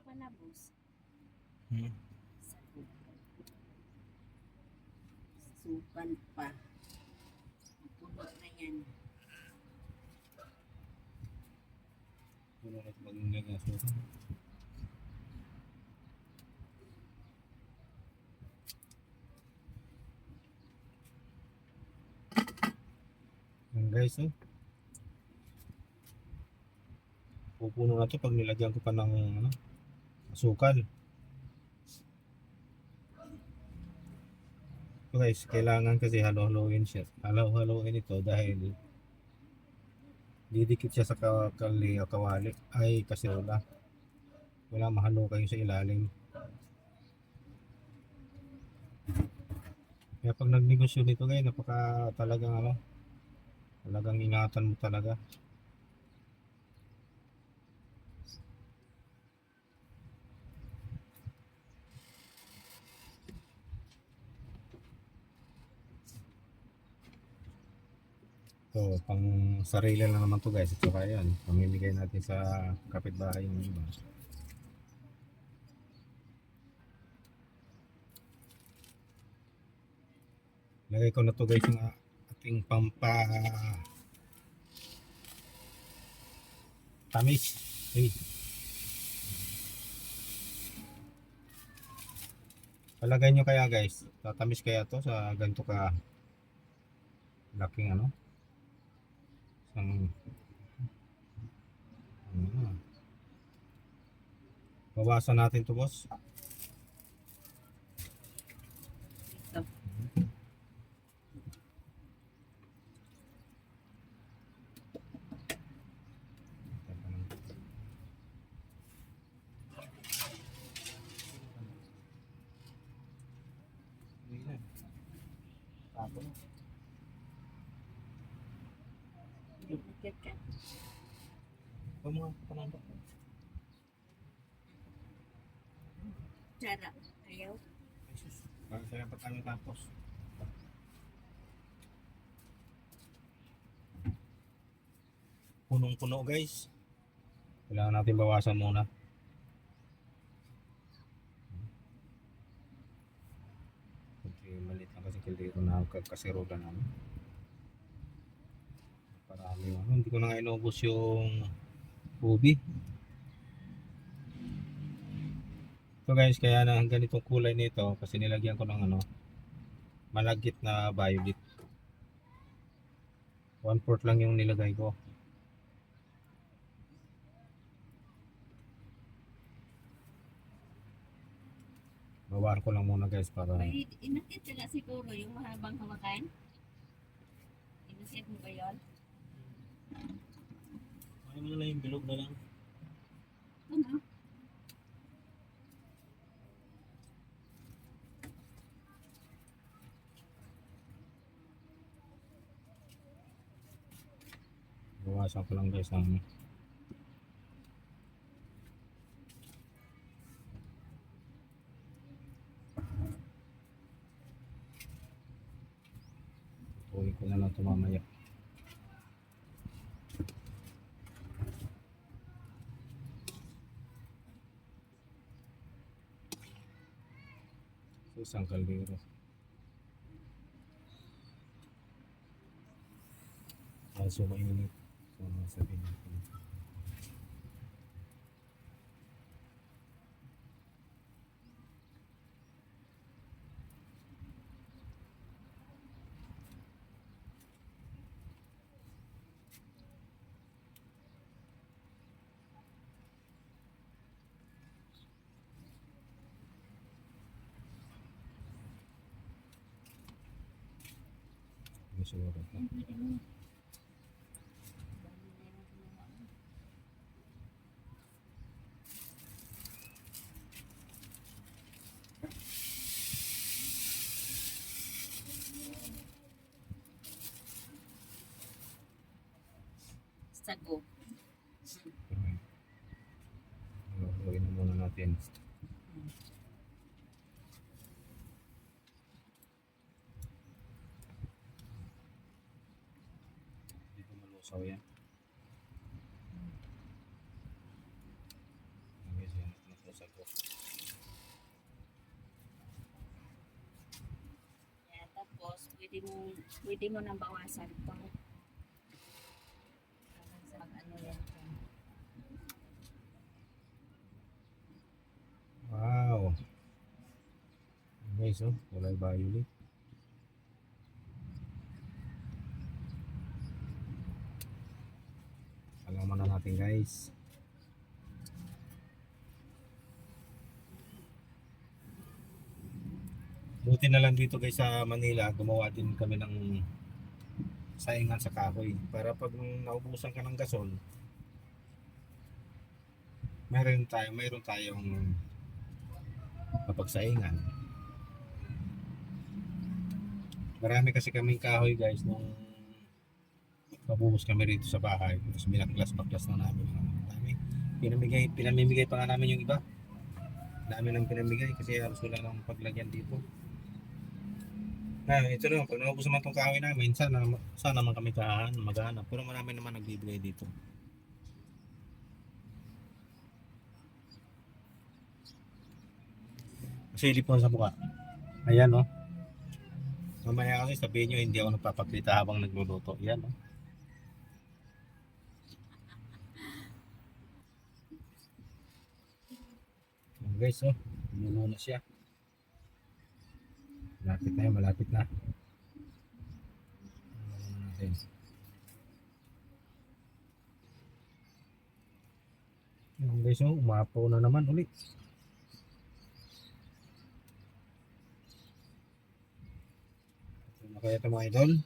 panabos. Hmm. Sukan pa. Puno na yan. Puno na ito mag-nagasukan. Yan guys, oh. Pupuno na ito pag nilagyan ko pa ng asukal. So guys, kailangan kasi halo-haloin siya. Halo-haloin ito dahil didikit siya sa kawali ay kaserola. Wala mahalo kayo sa ilalim. Kaya pag nagnegosyo nito guys, napaka talagang talagang ingatan mo talaga. So, pang sarili lang naman to guys. Ito kaya yan. Pamimigay natin sa kapitbahay yung iba. Lagay ko na to guys yung ating tamis. Hey. Palagay nyo kaya guys, tatamis kaya to sa ganito ka laking isang bawasan natin to boss. Ito. Dikit ka. Cara. Ayaw. Para saya pa tayo tapos. Punong-puno guys. Kailangan natin bawasan muna. Kasi maliit lang kasi kaldero na kasirola namin. Parami hindi ko na nga inubos yung ubi. So guys, kaya na ganitong kulay nito kasi nilagyan ko ng malagkit na violet. 1/4 lang yung nilagay ko. Bawaan ko lang muna guys para May inakit ka na siguro yung mahabang hawakan. Inakit mo ba yun? ano mo na lang yung bilog na lang. Ano? Bawasan ko lang guys ng uwi ko na lang ito mamaya. Sa isang kaldero. So mainit. So sabihin natin. Siguro ito. Sago. Gawin na muna natin. Hindi ko malusaw yan. Yan, tapos pwede mo nang bawasan ito. Sa ano yan. Wow. Guys, oh, kulay violet. Alaman na natin guys. Buti na lang dito guys sa Manila, gumawa din kami ng saingan sa kahoy para pag naubusan ka ng gasol, mayroon tayong mapagsaingan. Marami kasi kaming kahoy guys nung pabuhos kami rito sa bahay. Tapos binaklas-baklas na namin. Dami. Pinamimigay pa nga namin yung iba. Dami nang pinamigay kasi halos wala nang paglagyan dito. Ito lang, pag naubos naman itong kahoy namin, sana naman kami maghahanap. Pero marami naman nagbibigay dito. Silip po sa mukha. Ayan, oh. Mamaya kasi sabihin nyo, hindi ako nagpapakita habang nagluluto. Yan, oh. Ayan, guys, oh. Luluto na siya. Malapit na yun, malapit na. Ayan. Ayan, guys, oh. Umapaw na naman ulit. Kaya ito mga idol,